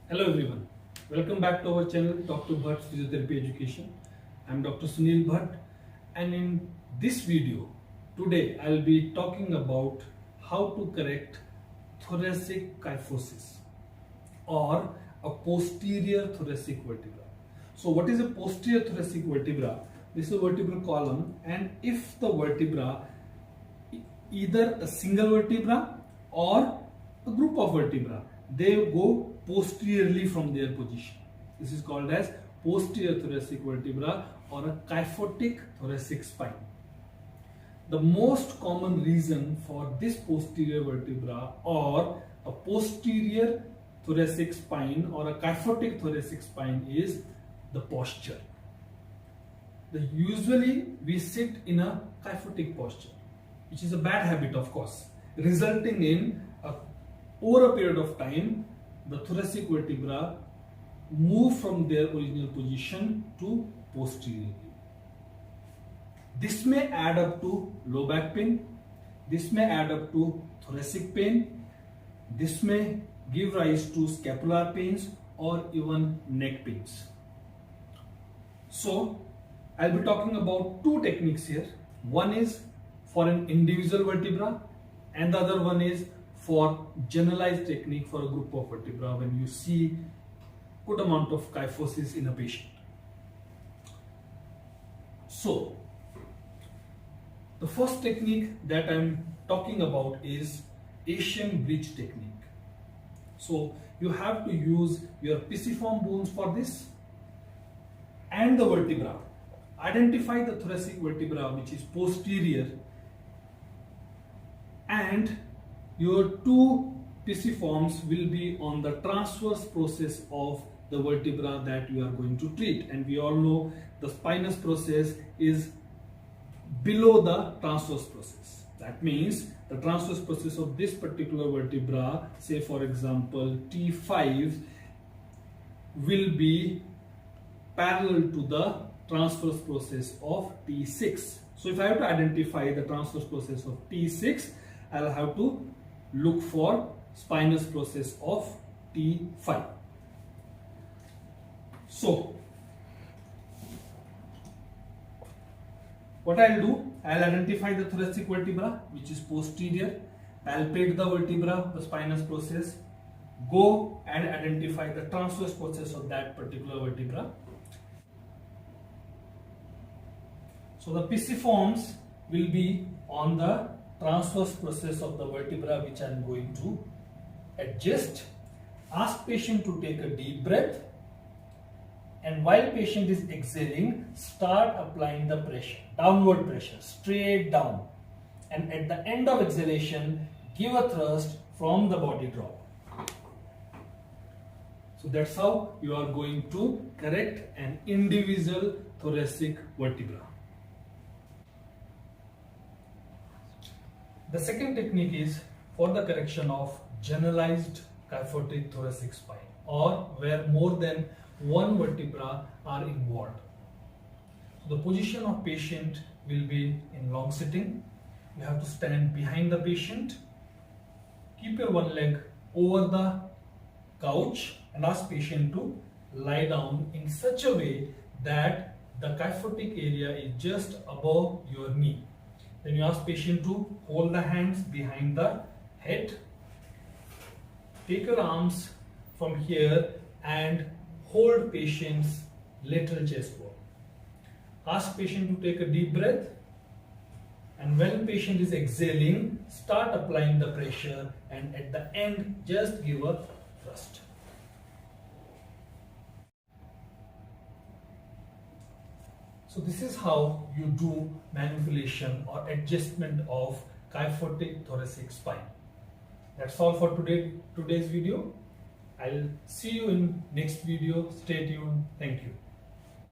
Hello everyone, welcome back to our channel Dr. Bhatt Physiotherapy Education. I am Dr. Sunil Bhatt, and in this video today I will be talking about how to correct thoracic kyphosis or a posterior thoracic vertebra. So what is a posterior thoracic vertebra? This is a vertebral column, and if the vertebra, either a single vertebra or a group of vertebra, they go posteriorly from their position. This is called as posterior thoracic vertebra or a kyphotic thoracic spine. The most common reason for this posterior vertebra or a posterior thoracic spine or a kyphotic thoracic spine is the posture. Usually we sit in a kyphotic posture, which is a bad habit, of course, resulting in over a period of time the thoracic vertebra move from their original position to posteriorly. This may add up to low back pain, this may add up to thoracic pain, this may give rise to scapular pains or even neck pains. So I'll be talking about two techniques here. One is for an individual vertebra and the other one is for generalized technique for a group of vertebra when you see good amount of kyphosis in a patient. So the first technique that I'm talking about is Asian bridge technique. So you have to use your pisiform bones for this and the vertebra. Identify the thoracic vertebra which is posterior, and your two pisiforms will be on the transverse process of the vertebra that you are going to treat, and we all know the spinous process is below the transverse process. That means the transverse process of this particular vertebra, say for example T5, will be parallel to the transverse process of T6. So if I have to identify the transverse process of T6, I'll have to look for spinous process of T5. So what I'll do, I'll identify the thoracic vertebra which is posterior, palpate the vertebra, the spinous process, go and identify the transverse process of that particular vertebra. So the pisiforms will be on the transverse process of the vertebra which I am going to adjust. Ask patient to take a deep breath, and while patient is exhaling, start applying the pressure, downward pressure, straight down, and at the end of exhalation give a thrust from the body drop. So that's how you are going to correct an individual thoracic vertebra. The second technique is for the correction of generalized kyphotic thoracic spine, or where more than one vertebra are involved. So the position of patient will be in long sitting. You have to stand behind the patient, keep your one leg over the couch and ask patient to lie down in such a way that the kyphotic area is just above your knee. Then you ask patient to hold the hands behind the head. Take your arms from here and hold patient's lateral chest wall. Ask patient to take a deep breath, and when patient is exhaling, start applying the pressure, and at the end just give a thrust. So this is how you do manipulation or adjustment of kyphotic thoracic spine. That's all for today's video. I'll see you in next video. Stay tuned. Thank you.